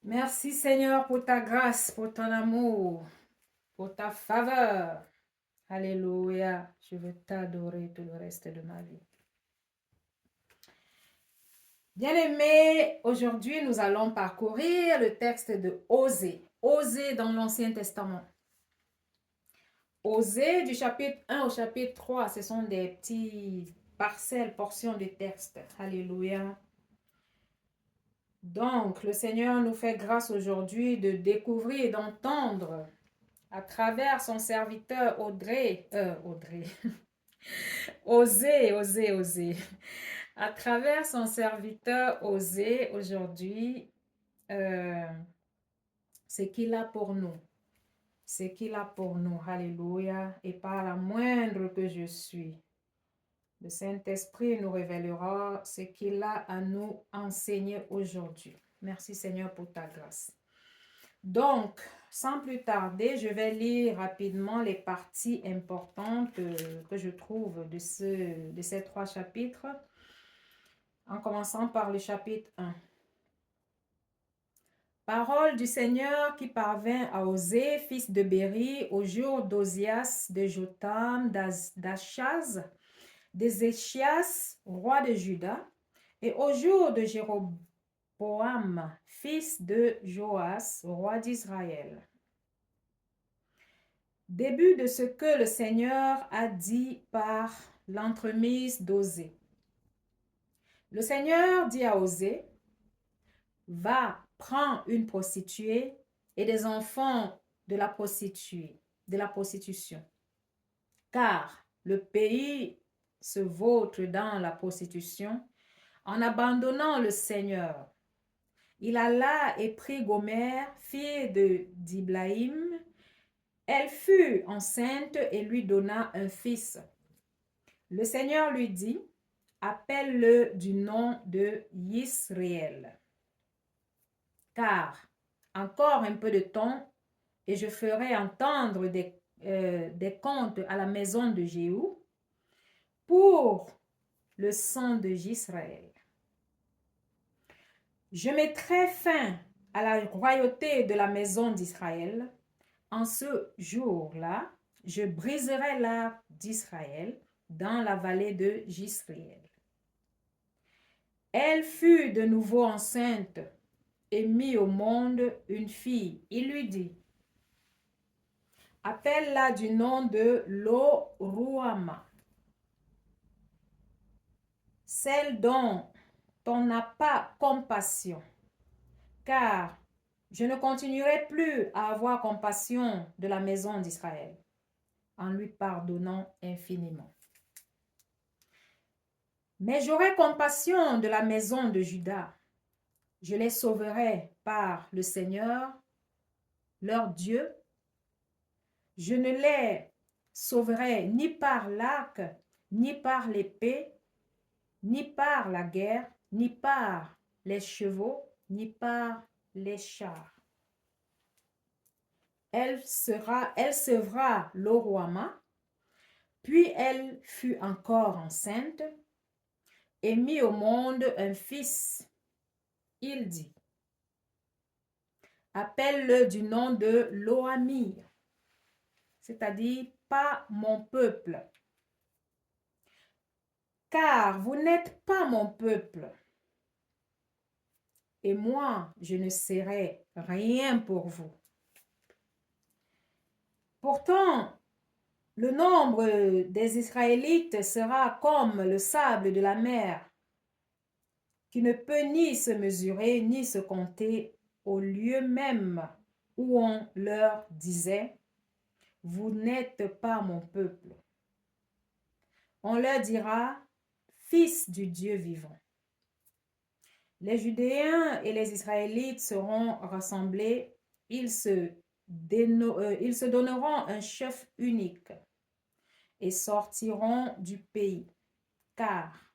Merci Seigneur pour ta grâce, pour ton amour, pour ta faveur. Alléluia. Je veux t'adorer tout le reste de ma vie. Bien-aimés, aujourd'hui nous allons parcourir le texte de Osée. Osée dans l'Ancien Testament. Osée du chapitre 1 au chapitre 3, ce sont des petits parcelles, portions de texte. Alléluia. Donc, le Seigneur nous fait grâce aujourd'hui de découvrir et d'entendre à travers son serviteur Osée. À travers son serviteur Osée aujourd'hui, ce qu'il a pour nous. Ce qu'il a pour nous. Alléluia. Et par la moindre que je suis, le Saint-Esprit nous révélera ce qu'il a à nous enseigner aujourd'hui. Merci Seigneur pour ta grâce. Donc, sans plus tarder, je vais lire rapidement les parties importantes que je trouve de ces 3 chapitres, en commençant par le chapitre 1. Parole du Seigneur qui parvint à Osée, fils de Béri, au jour d'Osias, de Jotham, d'Achaz, d'Ézéchias, roi de Juda, et au jour de Jéroboam, fils de Joas, roi d'Israël. Début de ce que le Seigneur a dit par l'entremise d'Osée. Le Seigneur dit à Osée, va, prends une prostituée et des enfants de la prostitution, car le pays se vautre dans la prostitution en abandonnant le Seigneur. Il alla et prit Gomère, fille de Diblaïm. Elle fut enceinte et lui donna un fils. Le Seigneur lui dit, appelle-le du nom de Yisraël. Car encore un peu de temps, et je ferai entendre des contes à la maison de Jéhu pour le sang de Israël. Je mettrai fin à la royauté de la maison d'Israël. En ce jour-là, je briserai l'arc d'Israël dans la vallée de Jisraël. Elle fut de nouveau enceinte et mit au monde une fille. Il lui dit, appelle-la du nom de Lo-Ruama, celle dont on n'a pas compassion, car je ne continuerai plus à avoir compassion de la maison d'Israël, en lui pardonnant infiniment. Mais j'aurai compassion de la maison de Juda. Je les sauverai par le Seigneur, leur Dieu. Je ne les sauverai ni par l'arc, ni par l'épée, ni par la guerre, ni par les chevaux, ni par les chars. Elle sevra Lo-Ruama, puis elle fut encore enceinte et mit au monde un fils. Il dit, appelle-le du nom de Lo-Ami, c'est-à-dire pas mon peuple. Car vous n'êtes pas mon peuple. Et moi, je ne serai rien pour vous. Pourtant, le nombre des Israélites sera comme le sable de la mer, qui ne peut ni se mesurer ni se compter au lieu même où on leur disait, vous n'êtes pas mon peuple. On leur dira, fils du Dieu vivant. Les Judéens et les Israélites seront rassemblés, ils se donneront un chef unique et sortiront du pays, car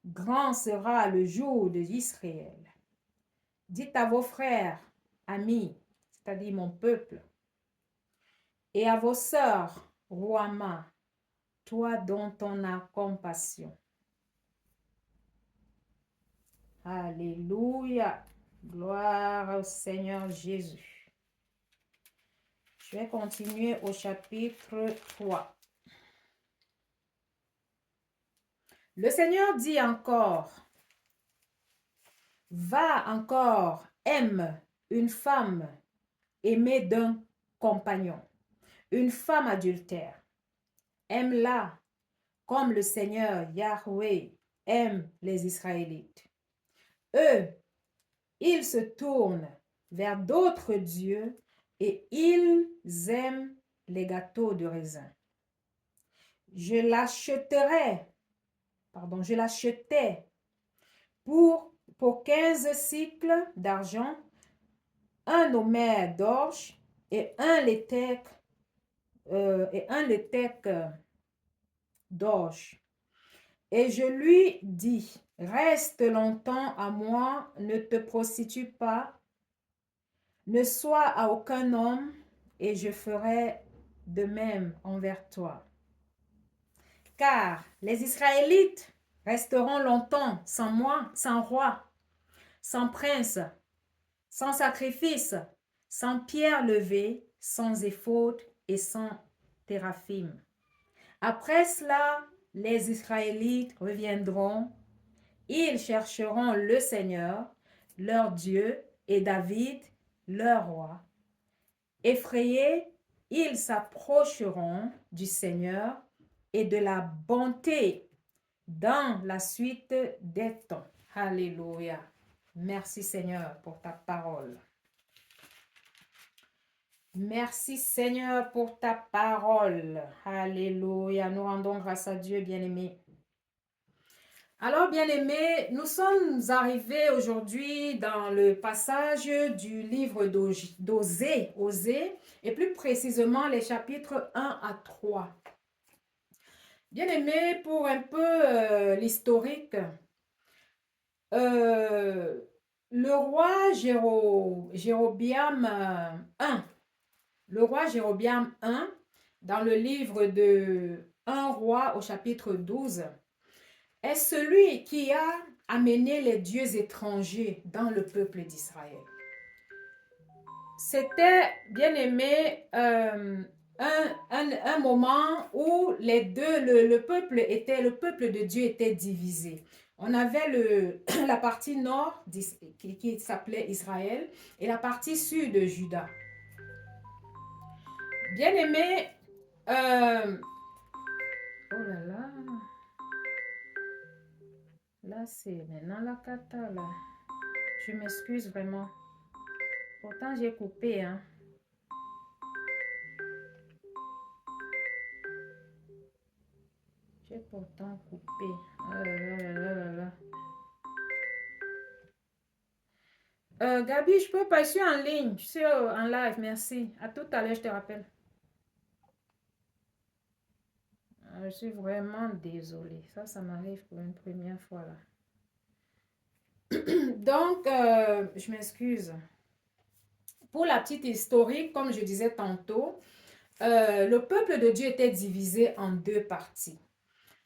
grand sera le jour de Israël. Dites à vos frères, amis, c'est-à-dire mon peuple, et à vos sœurs, Ruama, toi dont on a compassion. Alléluia. Gloire au Seigneur Jésus. Je vais continuer au chapitre 3. Le Seigneur dit encore, va encore, aime une femme aimée d'un compagnon, une femme adultère. Aime-la comme le Seigneur Yahweh aime les Israélites. Eux, ils se tournent vers d'autres dieux et ils aiment les gâteaux de raisin. Je l'achetais pour 15 cycles d'argent, un homère d'orge et un léthec d'orge. Et je lui dis, reste longtemps à moi, ne te prostitue pas, ne sois à aucun homme, et je ferai de même envers toi. Car les Israélites resteront longtemps sans moi, sans roi, sans prince, sans sacrifice, sans pierre levée, sans éphod et sans téraphim. Après cela, les Israélites reviendront, ils chercheront le Seigneur, leur Dieu, et David, leur roi. Effrayés, ils s'approcheront du Seigneur et de la bonté dans la suite des temps. Alléluia. Merci Seigneur pour ta parole. Merci Seigneur pour ta parole. Alléluia. Nous rendons grâce à Dieu, bien-aimés. Alors, bien-aimés, nous sommes arrivés aujourd'hui dans le passage du livre d'Osée, et plus précisément les chapitres 1 à 3. Bien-aimés, pour un peu l'historique, le roi Jéroboam I, dans le livre de 1 roi au chapitre 12, est celui qui a amené les dieux étrangers dans le peuple d'Israël. C'était, bien aimé, un moment où le peuple de Dieu était divisé. On avait la partie nord qui s'appelait Israël et la partie sud de Juda. Bien aimé, oh là là, là c'est maintenant la cata là. Je m'excuse vraiment. Pourtant j'ai coupé, hein. J'ai pourtant coupé. Oh là là là là là. Gabi, je peux pas, je suis en ligne, je suis en live, merci. À tout à l'heure, je te rappelle. Je suis vraiment désolée. Ça m'arrive pour une première fois là. Donc, je m'excuse. Pour la petite historique, comme je disais tantôt, le peuple de Dieu était divisé en deux parties.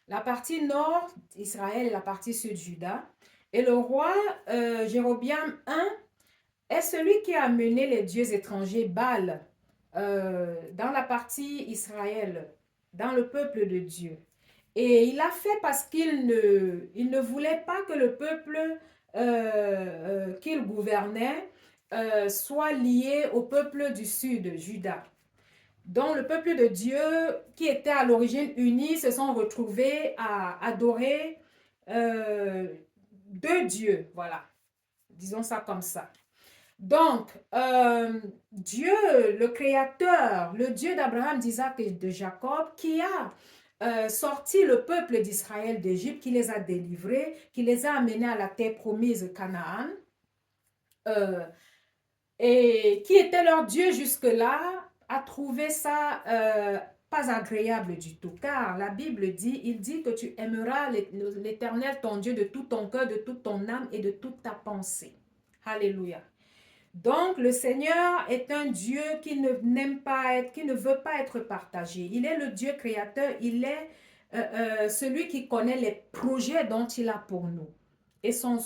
La partie nord, Israël, et la partie sud, Juda. Et le roi Jéroboam I est celui qui a amené les dieux étrangers Baal dans la partie Israël, dans le peuple de Dieu. Et il l'a fait parce qu'il ne voulait pas que le peuple qu'il gouvernait soit lié au peuple du sud, Juda. Donc le peuple de Dieu qui était à l'origine uni se sont retrouvés à adorer deux dieux, voilà, disons ça comme ça. Donc, Dieu, le Créateur, le Dieu d'Abraham, d'Isaac et de Jacob, qui a sorti le peuple d'Israël d'Égypte, qui les a délivrés, qui les a amenés à la terre promise Canaan, et qui était leur Dieu jusque-là, a trouvé ça pas agréable du tout. Car la Bible dit, il dit que tu aimeras l'Éternel, ton Dieu, de tout ton cœur, de toute ton âme et de toute ta pensée. Alléluia. Donc, le Seigneur est un Dieu qui ne veut pas être partagé. Il est le Dieu créateur, il est celui qui connaît les projets dont il a pour nous. Et son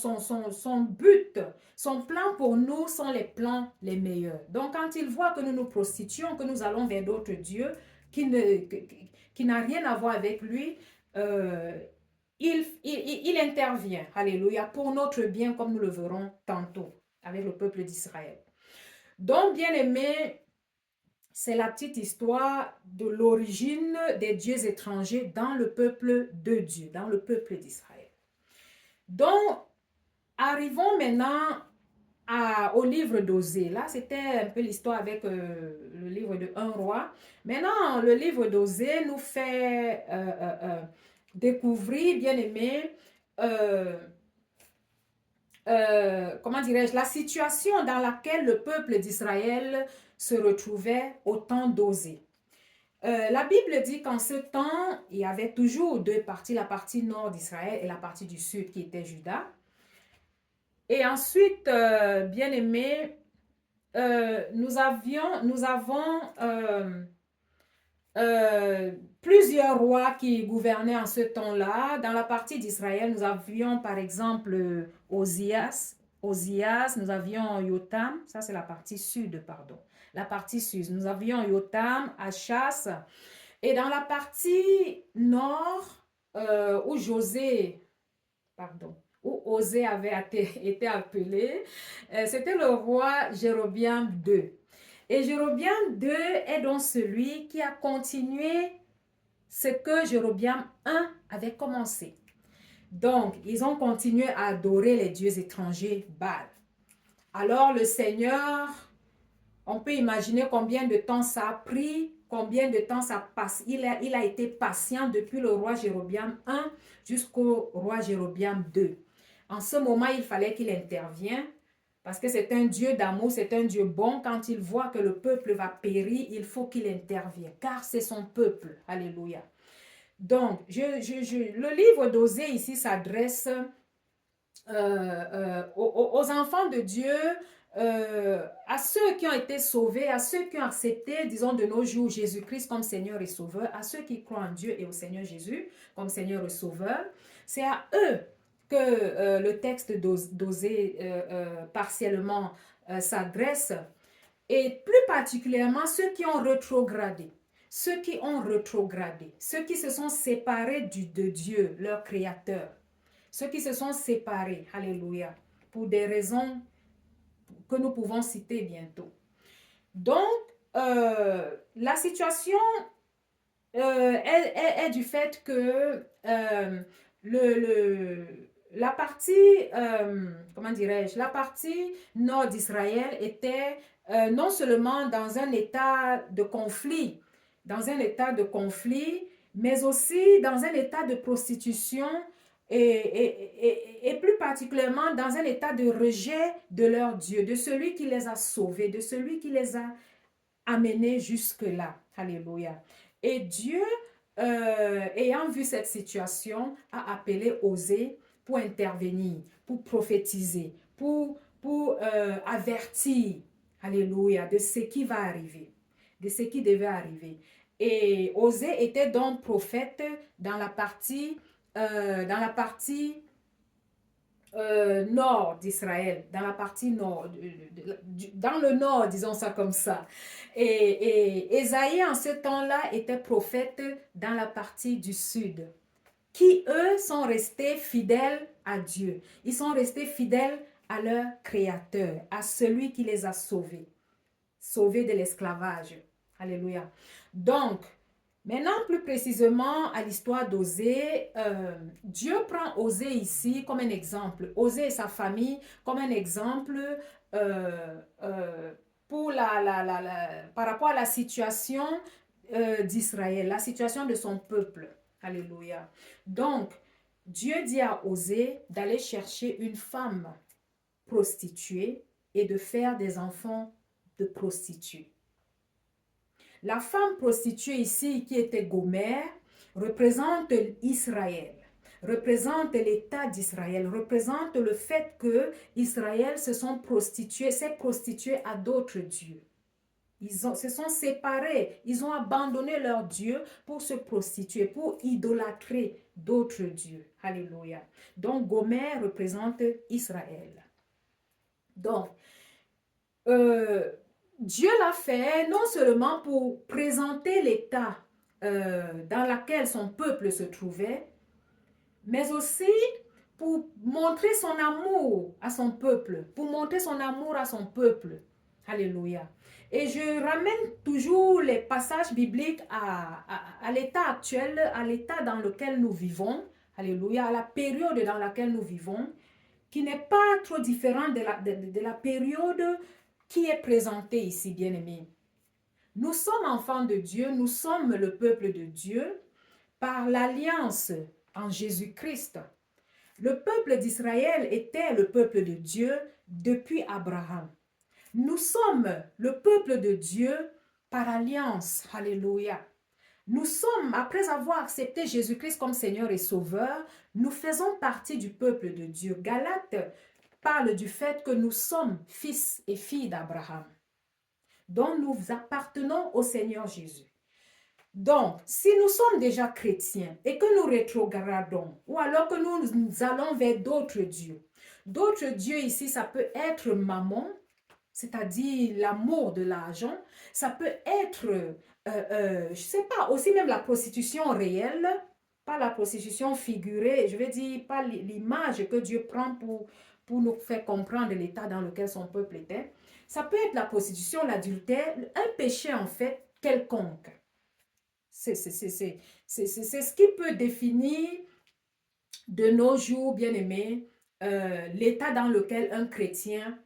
but, son plan pour nous sont les plans les meilleurs. Donc, quand il voit que nous nous prostituons, que nous allons vers d'autres dieux qui n'a rien à voir avec lui, euh, il intervient, alléluia, pour notre bien, comme nous le verrons tantôt avec le peuple d'Israël. Donc, bien aimé, c'est la petite histoire de l'origine des dieux étrangers dans le peuple de Dieu, dans le peuple d'Israël. Donc, arrivons maintenant au livre d'Osée. Là, c'était un peu l'histoire avec le livre de Un roi. Maintenant, le livre d'Osée nous fait découvrir, bien aimé, comment dirais-je, la situation dans laquelle le peuple d'Israël se retrouvait au temps d'Osée. La Bible dit qu'en ce temps, il y avait toujours deux parties, la partie nord d'Israël et la partie du sud qui était Juda. Et ensuite, bien aimé, nous avons plusieurs rois qui gouvernaient en ce temps-là. Dans la partie d'Israël, nous avions par exemple Osias, nous avions Yotam, ça c'est la partie sud, pardon. La partie sud, nous avions Yotam, Achas. Et dans la partie nord, où José, pardon, où Osée avait été appelé, c'était le roi Jéroboam II. Et Jéroboam II est donc celui qui a continué ce que Jéroboam I avait commencé. Donc, ils ont continué à adorer les dieux étrangers Baal. Alors, le Seigneur, on peut imaginer combien de temps ça a pris, combien de temps ça passe. Il a été patient depuis le roi Jéroboam I jusqu'au roi Jéroboam II. En ce moment, il fallait qu'il intervienne parce que c'est un Dieu d'amour, c'est un Dieu bon. Quand il voit que le peuple va périr, il faut qu'il intervienne car c'est son peuple. Alléluia. Donc, le livre d'Osée ici s'adresse aux enfants de Dieu, à ceux qui ont été sauvés, à ceux qui ont accepté, disons de nos jours, Jésus-Christ comme Seigneur et Sauveur, à ceux qui croient en Dieu et au Seigneur Jésus comme Seigneur et Sauveur. C'est à eux que le texte d'Osée partiellement s'adresse, et plus particulièrement ceux qui ont rétrogradé. Ceux qui ont rétrogradé, ceux qui se sont séparés de Dieu, leur Créateur. Ceux qui se sont séparés, alléluia, pour des raisons que nous pouvons citer bientôt. Donc, la situation est du fait que la partie, comment dirais-je, la partie nord d'Israël était non seulement dans un état de conflit, mais aussi dans un état de prostitution et plus particulièrement dans un état de rejet de leur Dieu, de celui qui les a sauvés, de celui qui les a amenés jusque-là. Alléluia. Et Dieu, ayant vu cette situation, a appelé Osée pour intervenir, pour prophétiser, pour avertir, alléluia, de ce qui va arriver, de ce qui devait arriver. Et Osée était donc prophète dans la partie nord d'Israël, dans la partie nord, dans le nord, disons ça comme ça. Et Ésaïe, en ce temps-là, était prophète dans la partie du sud, qui, eux, sont restés fidèles à Dieu. Ils sont restés fidèles à leur Créateur, à celui qui les a sauvés de l'esclavage. Alléluia. Donc, maintenant, plus précisément à l'histoire d'Osée, Dieu prend Osée ici comme un exemple, Osée et sa famille comme un exemple pour par rapport à la situation d'Israël, la situation de son peuple. Alléluia. Donc, Dieu dit à Osée d'aller chercher une femme prostituée et de faire des enfants de prostituées. La femme prostituée ici, qui était Gomère, représente Israël, représente l'État d'Israël, représente le fait que Israël s'est prostitué à d'autres dieux. Ils se sont séparés, ils ont abandonné leur Dieu pour se prostituer, pour idolâtrer d'autres dieux. Alléluia. Donc, Gomer représente Israël. Donc, Dieu l'a fait non seulement pour présenter l'état dans lequel son peuple se trouvait, mais aussi pour montrer son amour à son peuple, pour montrer son amour à son peuple. Alléluia. Et je ramène toujours les passages bibliques à l'état actuel, à l'état dans lequel nous vivons. Alléluia, à la période dans laquelle nous vivons, qui n'est pas trop différent de la période qui est présentée ici, bien-aimés. Nous sommes enfants de Dieu, nous sommes le peuple de Dieu par l'alliance en Jésus-Christ. Le peuple d'Israël était le peuple de Dieu depuis Abraham. Nous sommes le peuple de Dieu par alliance. Alléluia. Nous sommes, après avoir accepté Jésus-Christ comme Seigneur et Sauveur, nous faisons partie du peuple de Dieu. Galates parle du fait que nous sommes fils et filles d'Abraham, dont nous appartenons au Seigneur Jésus. Donc, si nous sommes déjà chrétiens et que nous rétrogradons, ou alors que nous allons vers d'autres dieux ici, ça peut être mammon, c'est-à-dire l'amour de l'argent, ça peut être, je ne sais pas, aussi même la prostitution réelle, pas la prostitution figurée, je veux dire, pas l'image que Dieu prend pour nous faire comprendre l'état dans lequel son peuple était. Ça peut être la prostitution, l'adultère, un péché en fait quelconque. C'est ce qui peut définir de nos jours, bien-aimés, l'état dans lequel un chrétien,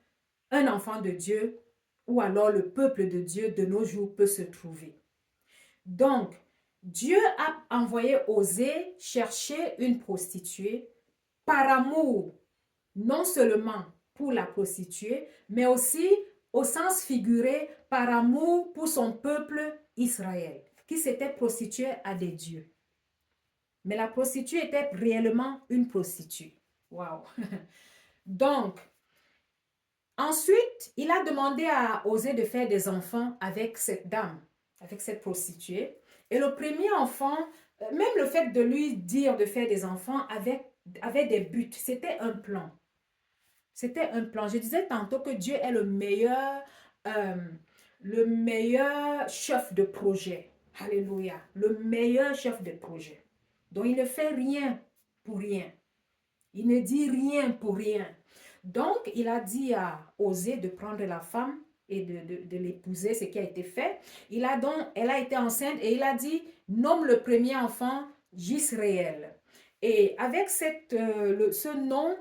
un enfant de Dieu, ou alors le peuple de Dieu de nos jours peut se trouver. Donc, Dieu a envoyé Osée chercher une prostituée par amour, non seulement pour la prostituée, mais aussi au sens figuré par amour pour son peuple Israël, qui s'était prostitué à des dieux. Mais la prostituée était réellement une prostituée. Waouh! Donc, ensuite, il a demandé à Osée de faire des enfants avec cette dame, avec cette prostituée. Et le premier enfant, même le fait de lui dire de faire des enfants avait des buts. C'était un plan. C'était un plan. Je disais tantôt que Dieu est le meilleur chef de projet. Alléluia. Le meilleur chef de projet. Donc, il ne fait rien pour rien. Il ne dit rien pour rien. Donc, il a dit à Osée de prendre la femme et de l'épouser, ce qui a été fait. Elle a été enceinte et il a dit, nomme le premier enfant Jisraël. Et avec ce nom,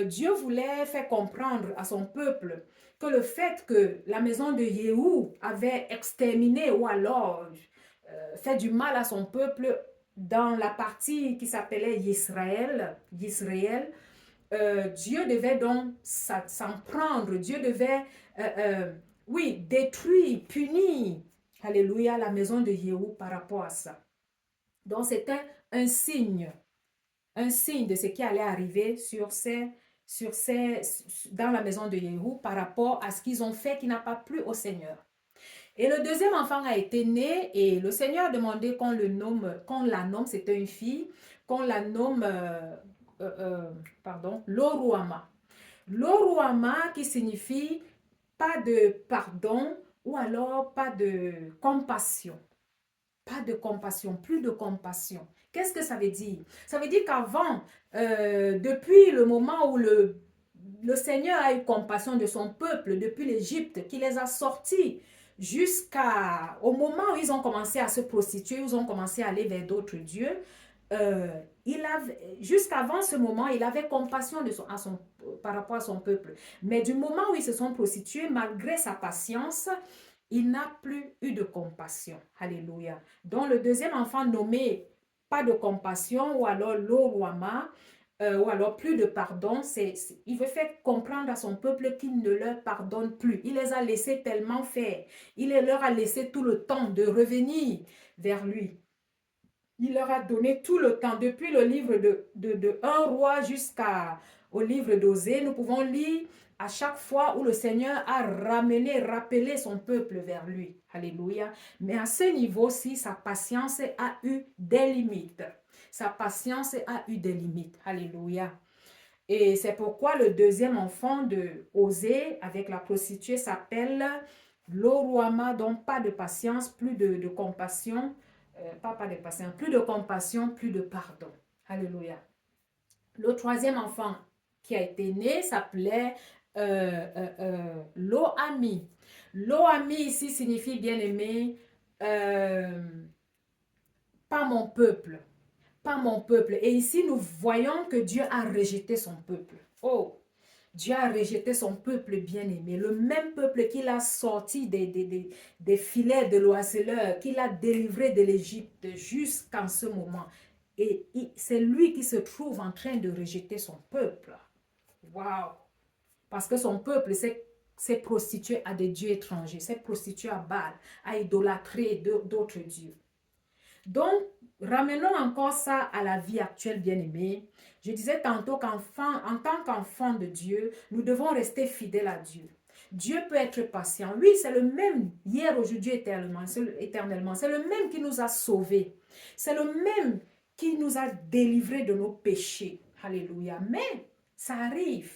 Dieu voulait faire comprendre à son peuple que le fait que la maison de Yéhou avait exterminé ou alors fait du mal à son peuple dans la partie qui s'appelait Israël, Dieu devait donc s'en prendre, Dieu devait, oui, détruire, punir, alléluia, la maison de Yéhou par rapport à ça. Donc c'était un signe de ce qui allait arriver dans la maison de Yéhou par rapport à ce qu'ils ont fait qui n'a pas plu au Seigneur. Et le deuxième enfant a été né et le Seigneur a demandé qu'on la nomme, c'était une fille, qu'on la nomme, Loruama. Loruama qui signifie pas de pardon ou alors pas de compassion. Pas de compassion, plus de compassion. Qu'est-ce que ça veut dire? Ça veut dire qu'avant, depuis le moment où le Seigneur a eu compassion de son peuple, depuis l'Égypte, qui les a sortis jusqu'au moment où ils ont commencé à se prostituer, ils ont commencé à aller vers d'autres dieux, jusqu'avant ce moment, il avait compassion par rapport à son peuple. Mais du moment où ils se sont prostitués, malgré sa patience, il n'a plus eu de compassion. Alléluia. Donc le deuxième enfant nommé pas de compassion ou alors Loruama, ou alors plus de pardon, il veut faire comprendre à son peuple qu'il ne leur pardonne plus. Il les a laissés tellement faire. Il leur a laissé tout le temps de revenir vers lui. Il leur a donné tout le temps, depuis le livre de 1 roi jusqu'au livre d'Osée. Nous pouvons lire à chaque fois où le Seigneur a rappelé son peuple vers lui. Alléluia. Mais à ce niveau-ci, sa patience a eu des limites. Sa patience a eu des limites. Alléluia. Et c'est pourquoi le deuxième enfant de Osée avec la prostituée s'appelle Lo-Ruama, donc pas de patience, plus de compassion, pas de patience, plus de compassion, plus de pardon. Alléluia. Le troisième enfant qui a été né s'appelait Lo-Ami. Lo-Ami ici signifie bien-aimé, pas mon peuple, pas mon peuple. Et ici, nous voyons que Dieu a rejeté son peuple. Oh, Dieu a rejeté son peuple bien-aimé, le même peuple qu'il a sorti des filets de l'oiseleur, qu'il a délivré de l'Égypte jusqu'en ce moment. Et c'est lui qui se trouve en train de rejeter son peuple. Waouh! Parce que son peuple s'est prostitué à des dieux étrangers, s'est prostitué à Baal, à idolâtrer d'autres dieux. Donc, ramenons encore ça à la vie actuelle, bien-aimée. Je disais tantôt en tant qu'enfant de Dieu, nous devons rester fidèles à Dieu. Dieu peut être patient. Oui, c'est le même hier, aujourd'hui, éternellement. C'est le même qui nous a sauvés. C'est le même qui nous a délivrés de nos péchés. Alléluia. Mais ça arrive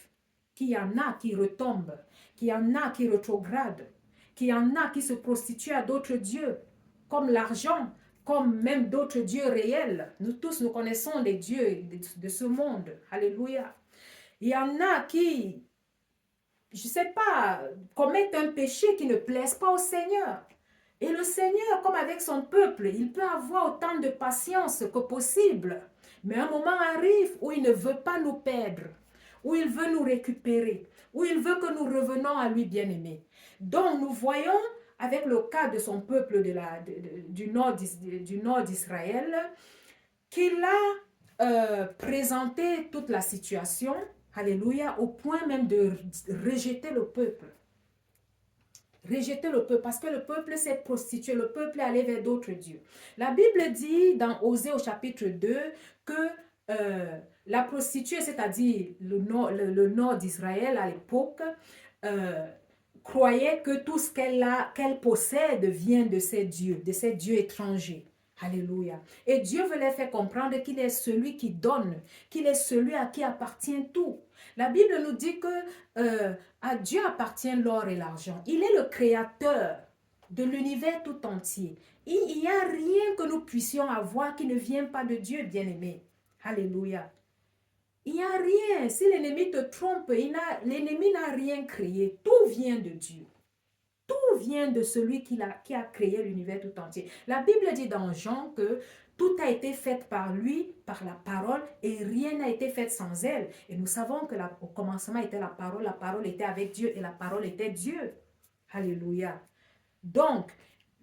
qu'il y en a qui retombent, qu'il y en a qui rétrogradent, qu'il y en a qui se prostituent à d'autres dieux, comme l'argent, comme même d'autres dieux réels. Nous tous, nous connaissons les dieux de ce monde. Alléluia. Il y en a qui, je ne sais pas, commettent un péché qui ne plaise pas au Seigneur. Et le Seigneur, comme avec son peuple, il peut avoir autant de patience que possible. Mais un moment arrive où il ne veut pas nous perdre, où il veut nous récupérer, où il veut que nous revenons à lui bien-aimé. Donc nous voyons avec le cas de son peuple du nord d'Israël, qu'il a présenté toute la situation, alléluia, au point même de rejeter le peuple. Rejeter le peuple, parce que le peuple s'est prostitué, le peuple est allé vers d'autres dieux. La Bible dit dans Osée au chapitre 2 que la prostituée, c'est-à-dire le nord d'Israël à l'époque, croyait que tout ce qu'elle possède vient de ces dieux étrangers. Alléluia. Et Dieu veut les faire comprendre qu'il est celui qui donne, qu'il est celui à qui appartient tout. La Bible nous dit que à Dieu appartient l'or et l'argent. Il est le créateur de l'univers tout entier. Il n'y a rien que nous puissions avoir qui ne vient pas de Dieu, bien-aimé. Alléluia. Il n'y a rien. Si l'ennemi te trompe, l'ennemi n'a rien créé. Tout vient de Dieu. Tout vient de celui qui a créé l'univers tout entier. La Bible dit dans Jean que tout a été fait par lui, par la parole, et rien n'a été fait sans elle. Et nous savons que au commencement était la parole était avec Dieu, et la parole était Dieu. Alléluia. Donc,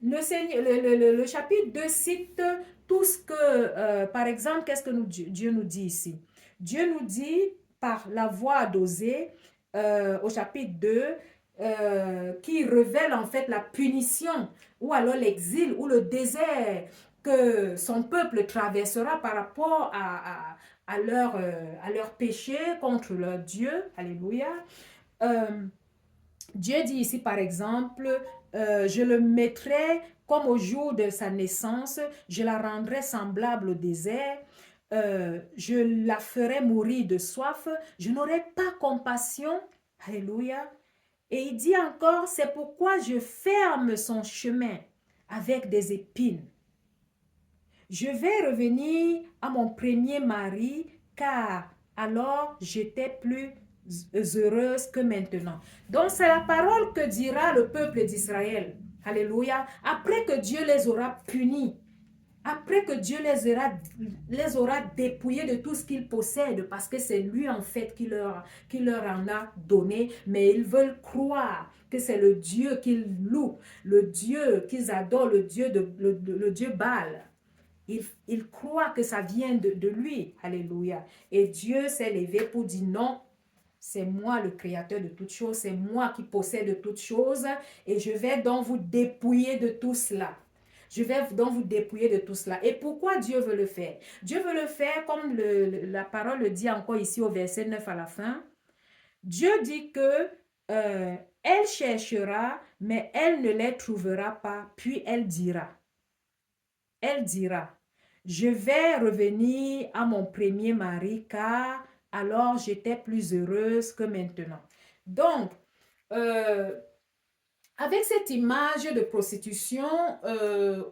le chapitre 2 cite tout ce que, par exemple, qu'est-ce que Dieu nous dit ici? Dieu nous dit, par la voix d'Osée, au chapitre 2, qui révèle en fait la punition, ou alors l'exil, ou le désert que son peuple traversera par rapport à leur péché contre leur Dieu. Alléluia. Dieu dit ici par exemple, je le mettrai comme au jour de sa naissance, je la rendrai semblable au désert, je la ferai mourir de soif, je n'aurai pas compassion. Alléluia. Et il dit encore, c'est pourquoi je ferme son chemin avec des épines. Je vais revenir à mon premier mari, car alors j'étais plus heureuse que maintenant. Donc c'est la parole que dira le peuple d'Israël. Alléluia. Après que Dieu les aura punis, après que Dieu les aura dépouillés de tout ce qu'ils possèdent, parce que c'est lui en fait qui leur en a donné, mais ils veulent croire que c'est le Dieu qu'ils louent, le Dieu qu'ils adorent, le Dieu Baal. Ils croient que ça vient de lui. Alléluia. Et Dieu s'est levé pour dire non, c'est moi le créateur de toutes choses, c'est moi qui possède toutes choses, et je vais donc vous dépouiller de tout cela. Je vais donc vous dépouiller de tout cela. Et pourquoi Dieu veut le faire? Dieu veut le faire comme la parole le dit encore ici au verset 9 à la fin. Dieu dit que elle cherchera, mais elle ne les trouvera pas. Puis elle dira, je vais revenir à mon premier mari car alors j'étais plus heureuse que maintenant. Donc, euh, avec cette image de prostitution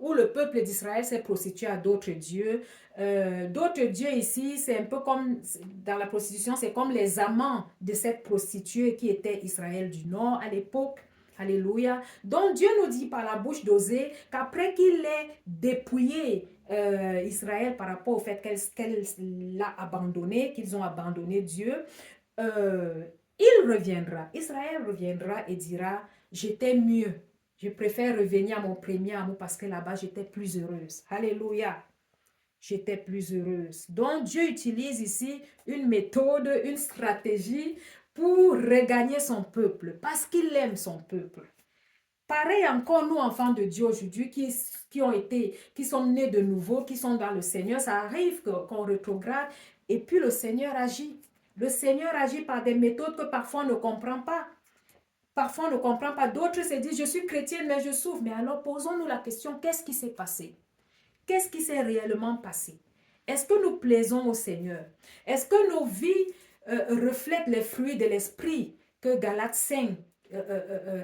où le peuple d'Israël s'est prostitué à d'autres dieux ici, c'est un peu comme dans la prostitution, c'est comme les amants de cette prostituée qui était Israël du Nord à l'époque. Alléluia. Donc Dieu nous dit par la bouche d'Osée qu'après qu'il ait dépouillé Israël par rapport au fait qu'elle l'a abandonné, qu'ils ont abandonné Dieu, euh, il reviendra, Israël reviendra et dira, j'étais mieux, je préfère revenir à mon premier amour parce que là-bas j'étais plus heureuse. Alléluia, j'étais plus heureuse. Donc Dieu utilise ici une méthode, une stratégie pour regagner son peuple parce qu'il aime son peuple. Pareil encore nous enfants de Dieu aujourd'hui qui sont nés de nouveau, qui sont dans le Seigneur, ça arrive qu'on rétrograde et puis le Seigneur agit. Le Seigneur agit par des méthodes que parfois on ne comprend pas. Parfois on ne comprend pas. D'autres se disent je suis chrétienne mais je souffre. Mais alors posons-nous la question, qu'est-ce qui s'est passé? Qu'est-ce qui s'est réellement passé? Est-ce que nous plaisons au Seigneur? Est-ce que nos vies reflètent les fruits de l'esprit que Galates 5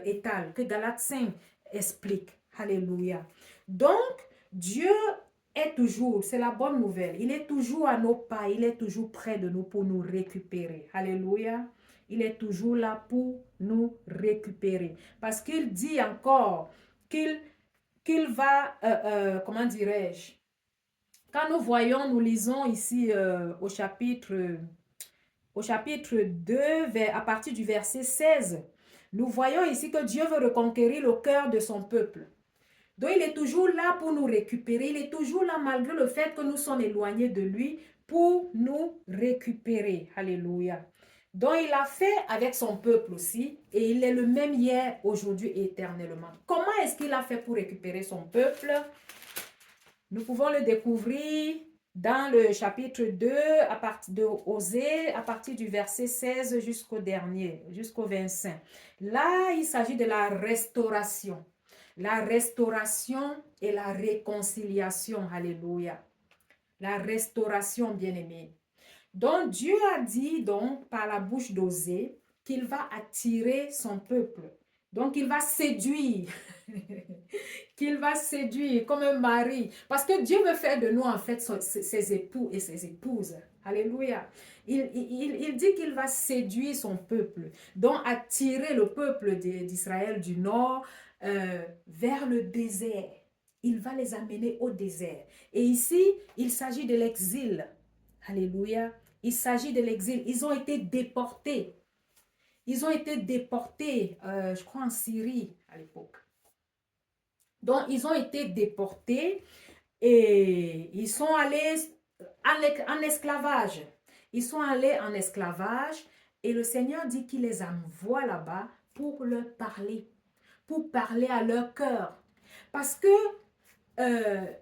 étale, que Galates 5 explique? Alléluia. Donc, Dieu est toujours, c'est la bonne nouvelle, il est toujours à nos pas, il est toujours près de nous pour nous récupérer. Alléluia. Il est toujours là pour nous récupérer. Parce qu'il dit encore qu'il va, comment dirais-je, quand nous voyons, nous lisons ici au chapitre 2, à partir du verset 16, nous voyons ici que Dieu veut reconquérir le cœur de son peuple. Donc il est toujours là pour nous récupérer, il est toujours là malgré le fait que nous sommes éloignés de lui pour nous récupérer. Alléluia. Donc il a fait avec son peuple aussi et il est le même hier, aujourd'hui et éternellement. Comment est-ce qu'il a fait pour récupérer son peuple? Nous pouvons le découvrir dans le chapitre 2 à partir de Osée, à partir du verset 16 jusqu'au dernier, jusqu'au 25. Là, il s'agit de la restauration. La restauration et la réconciliation. Alléluia. La restauration, bien-aimé. Donc, Dieu a dit donc par la bouche d'Osée qu'il va attirer son peuple. Donc, il va séduire. Qu'il va séduire comme un mari. Parce que Dieu veut faire de nous, en fait, ses époux et ses épouses. Alléluia. Il dit qu'il va séduire son peuple. Donc, attirer le peuple d'Israël du Nord vers le désert. Il va les amener au désert. Et ici, il s'agit de l'exil. Alléluia. Il s'agit de l'exil. Ils ont été déportés. Ils ont été déportés, je crois, en Syrie à l'époque. Donc, ils ont été déportés et ils sont allés en esclavage. Ils sont allés en esclavage et le Seigneur dit qu'il les envoie là-bas pour leur parler à leur cœur. Parce que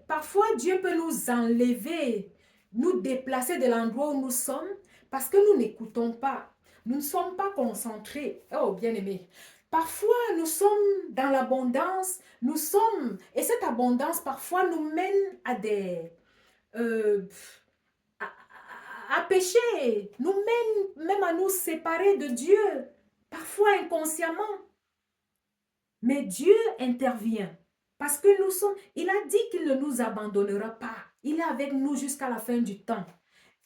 parfois, Dieu peut nous enlever, nous déplacer de l'endroit où nous sommes parce que nous n'écoutons pas. Nous ne sommes pas concentrés. Oh, bien-aimé. Parfois, nous sommes dans l'abondance, et cette abondance parfois nous mène à euh, à pécher, nous mène même à nous séparer de Dieu, parfois inconsciemment. Mais Dieu intervient parce que il a dit qu'il ne nous abandonnera pas. Il est avec nous jusqu'à la fin du temps,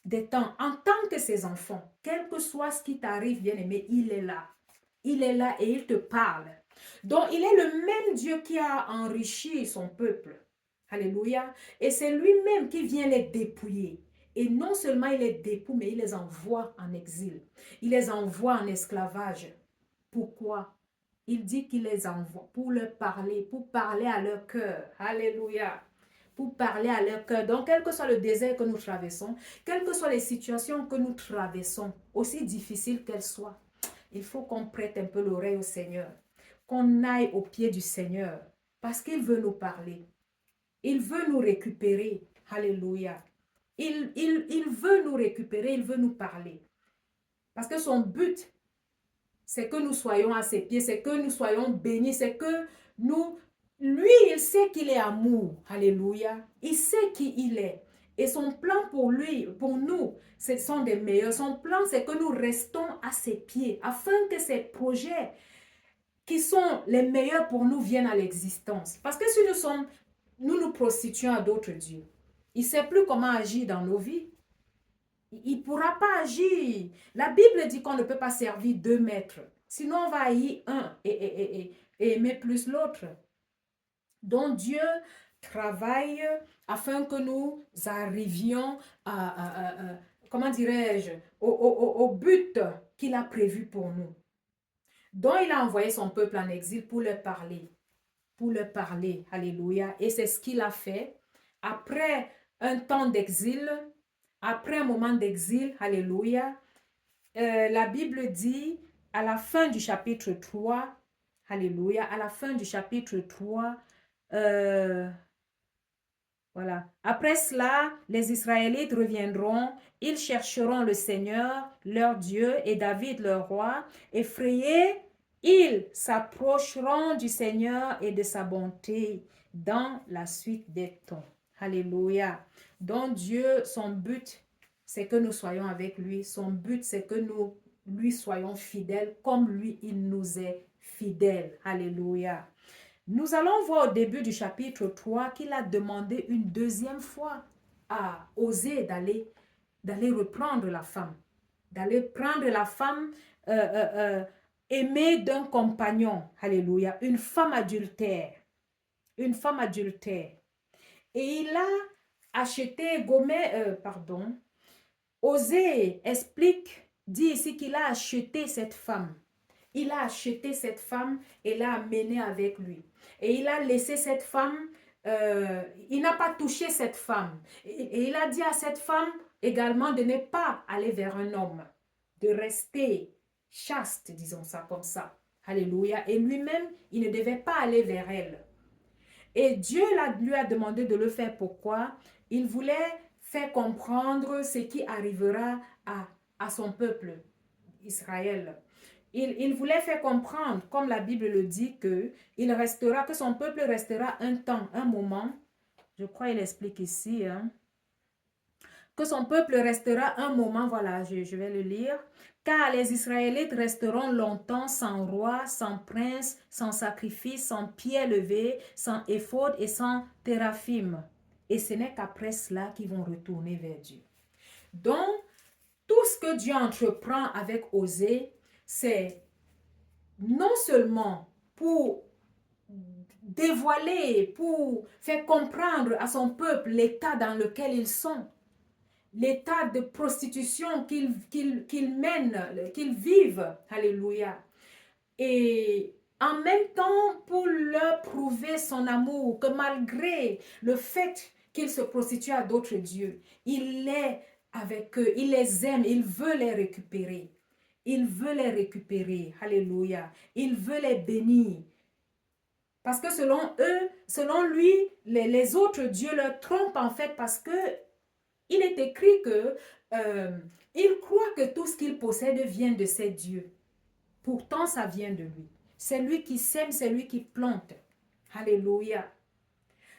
des temps, en tant que ses enfants. Quel que soit ce qui t'arrive, bien-aimé, il est là. Il est là et il te parle. Donc, il est le même Dieu qui a enrichi son peuple. Alléluia. Et c'est lui-même qui vient les dépouiller. Et non seulement il les dépouille, mais il les envoie en exil. Il les envoie en esclavage. Pourquoi? Il dit qu'il les envoie pour leur parler, pour parler à leur cœur. Alléluia. Pour parler à leur cœur. Donc, quel que soit le désert que nous traversons, quelles que soient les situations que nous traversons, aussi difficiles qu'elles soient, il faut qu'on prête un peu l'oreille au Seigneur, qu'on aille au pied du Seigneur, parce qu'il veut nous parler. Il veut nous récupérer. Alléluia. Il veut nous récupérer, il veut nous parler. Parce que son but, c'est que nous soyons à ses pieds, c'est que nous soyons bénis, c'est que lui, il sait qu'il est amour. Alléluia. Il sait qui il est. Et son plan pour lui, pour nous, ce sont des meilleurs. Son plan, c'est que nous restons à ses pieds afin que ces projets qui sont les meilleurs pour nous viennent à l'existence. Parce que si nous nous prostituons à d'autres dieux, il ne sait plus comment agir dans nos vies. Il ne pourra pas agir. La Bible dit qu'on ne peut pas servir deux maîtres. Sinon, on va haïr un et aimer plus l'autre. Donc, Dieu travaille afin que nous arrivions comment dirais-je, au but qu'il a prévu pour nous. Donc, il a envoyé son peuple en exil pour leur parler. Pour leur parler. Alléluia. Et c'est ce qu'il a fait. Après un temps d'exil, après un moment d'exil, alléluia, la Bible dit à la fin du chapitre 3, alléluia, à la fin du chapitre 3, voilà. Après cela, les Israélites reviendront, ils chercheront le Seigneur, leur Dieu, et David, leur roi. Effrayés, ils s'approcheront du Seigneur et de sa bonté dans la suite des temps. Alléluia. Donc Dieu, son but, c'est que nous soyons avec lui. Son but, c'est que nous lui soyons fidèles comme lui, il nous est fidèle. Alléluia. Nous allons voir au début du chapitre 3 qu'il a demandé une deuxième fois à oser d'aller reprendre la femme, d'aller prendre la femme aimée d'un compagnon, alléluia, une femme adultère, une femme adultère. Et il a acheté, Osée explique, dit ici qu'il a acheté cette femme. Il a acheté cette femme et l'a amenée avec lui. Et il a laissé cette femme, il n'a pas touché cette femme. Et il a dit à cette femme également de ne pas aller vers un homme, de rester chaste, disons ça comme ça. Alléluia. Et lui-même, il ne devait pas aller vers elle. Et Dieu lui a demandé de le faire. Pourquoi? Il voulait faire comprendre ce qui arrivera à son peuple, Israël. Il voulait faire comprendre, comme la Bible le dit, que son peuple restera un temps, un moment. Je crois qu'il explique ici, hein, que son peuple restera un moment, voilà, je vais le lire. Car les Israélites resteront longtemps sans roi, sans prince, sans sacrifice, sans pied levé, sans éphod et sans téraphim. Et ce n'est qu'après cela qu'ils vont retourner vers Dieu. Donc, tout ce que Dieu entreprend avec Osée, c'est non seulement pour dévoiler, pour faire comprendre à son peuple l'état dans lequel ils sont, l'état de prostitution qu'ils mènent, qu'ils vivent, alléluia. Et en même temps, pour leur prouver son amour, que malgré le fait qu'ils se prostituent à d'autres dieux, il est avec eux, il les aime, il veut les récupérer. Il veut les récupérer, alléluia. Il veut les bénir. Parce que selon lui, les autres dieux leur trompent en fait parce que il est écrit que il croit que tout ce qu'il possède vient de ces dieux. Pourtant, ça vient de lui. C'est lui qui sème, c'est lui qui plante. Alléluia.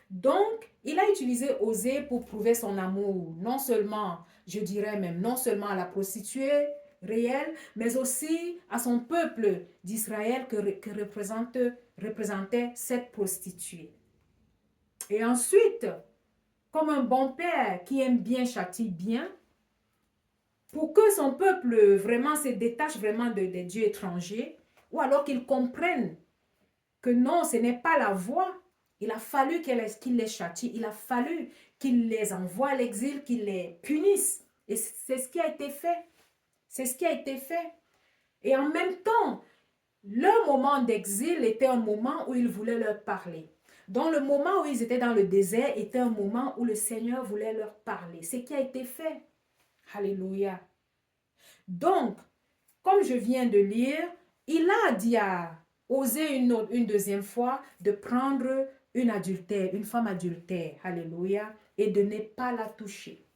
Donc, il a utilisé Osée pour prouver son amour, non seulement, je dirais même, non seulement à la prostituée réelle, mais aussi à son peuple d'Israël que représentait cette prostituée. Et ensuite, comme un bon père qui aime bien châtie bien, pour que son peuple vraiment se détache vraiment des dieux étrangers, ou alors qu'ils comprennent que non, ce n'est pas la voie. Il a fallu qu'il les châtie, il a fallu qu'il les envoie à l'exil, qu'il les punisse. Et c'est ce qui a été fait. C'est ce qui a été fait. Et en même temps, leur moment d'exil était un moment où il voulait leur parler. Donc le moment où ils étaient dans le désert était un moment où le Seigneur voulait leur parler. C'est ce qui a été fait. Alléluia. Donc, comme je viens de lire, il a dit à Osée une deuxième fois de prendre une femme adultère, alléluia, et de ne pas la toucher.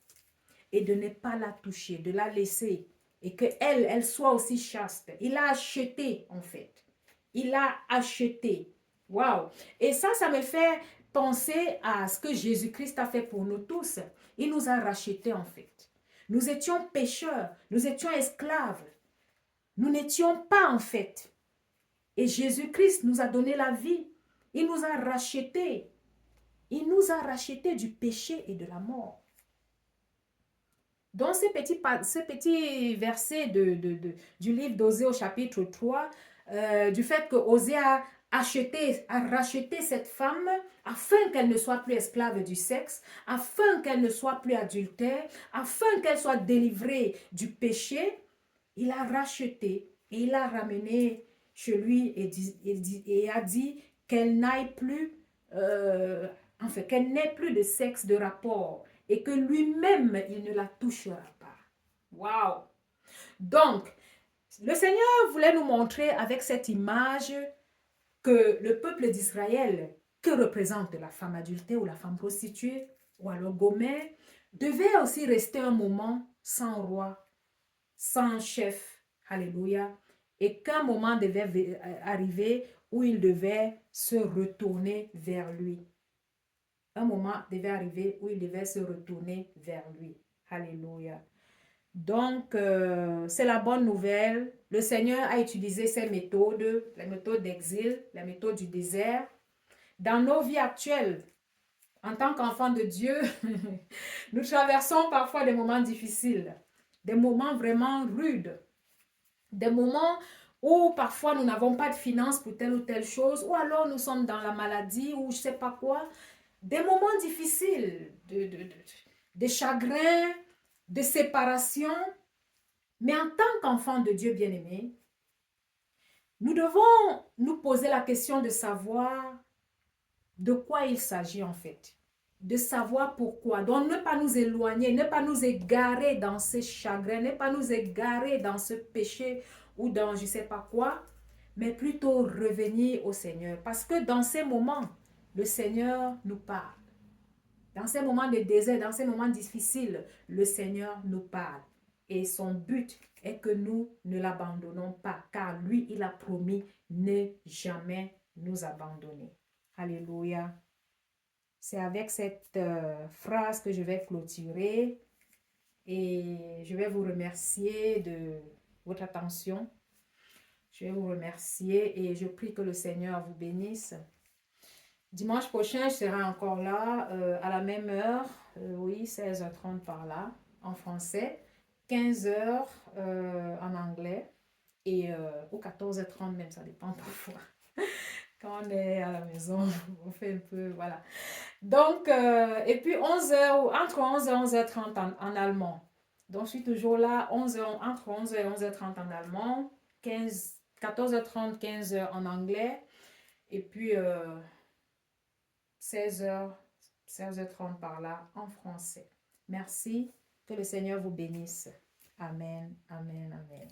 Et de ne pas la toucher, de la laisser. Et qu'elle soit aussi chaste. Il a acheté, en fait. Il a acheté. Waouh! Et ça me fait penser à ce que Jésus-Christ a fait pour nous tous. Il nous a rachetés en fait. Nous étions pécheurs, nous étions esclaves. Nous n'étions pas en fait. Et Jésus-Christ nous a donné la vie. Il nous a rachetés. Il nous a rachetés du péché et de la mort. Dans ce petit verset du livre d'Osée au chapitre 3, du fait que Osée a racheté cette femme afin qu'elle ne soit plus esclave du sexe, afin qu'elle ne soit plus adultère, afin qu'elle soit délivrée du péché, il a racheté et il l'a ramenée chez lui et a dit qu'elle n'aille plus, enfin, qu'elle n'ait plus de sexe de rapport et que lui-même, il ne la touchera pas. Waouh! Donc, le Seigneur voulait nous montrer avec cette image que le peuple d'Israël, que représente la femme adultère ou la femme prostituée, ou alors Gomère, devait aussi rester un moment sans roi, sans chef. Alléluia. Et qu'un moment devait arriver où il devait se retourner vers lui. Un moment devait arriver où il devait se retourner vers lui. Alléluia. Donc, c'est la bonne nouvelle. Le Seigneur a utilisé ces méthodes, les méthodes d'exil, les méthodes du désert. Dans nos vies actuelles, en tant qu'enfants de Dieu, nous traversons parfois des moments difficiles, des moments vraiment rudes, des moments où parfois nous n'avons pas de finances pour telle ou telle chose, ou alors nous sommes dans la maladie, ou je ne sais pas quoi. Des moments difficiles, de chagrin, de séparation. Mais en tant qu'enfant de Dieu bien-aimé, nous devons nous poser la question de savoir de quoi il s'agit en fait. De savoir pourquoi. Donc ne pas nous éloigner, ne pas nous égarer dans ces chagrins, ne pas nous égarer dans ce péché ou dans je ne sais pas quoi, mais plutôt revenir au Seigneur. Parce que dans ces moments, le Seigneur nous parle. Dans ces moments de désert, dans ces moments difficiles, le Seigneur nous parle. Et son but est que nous ne l'abandonnons pas, car lui, il a promis ne jamais nous abandonner. Alléluia. C'est avec cette phrase que je vais clôturer et je vais vous remercier de votre attention. Je vais vous remercier et je prie que le Seigneur vous bénisse. Dimanche prochain, je serai encore là à la même heure, oui, 16h30 par là, en français, 15h en anglais et ou 14h30 même, ça dépend parfois. Quand on est à la maison, on fait un peu, voilà. Donc, et puis 11h, entre 11h et 11h30 en allemand. Donc, je suis toujours là, entre 11h et 11h30 en allemand, 14h30, 15h en anglais, et puis 16h, 16h30 par là en français. Merci, que le Seigneur vous bénisse. Amen, amen, amen.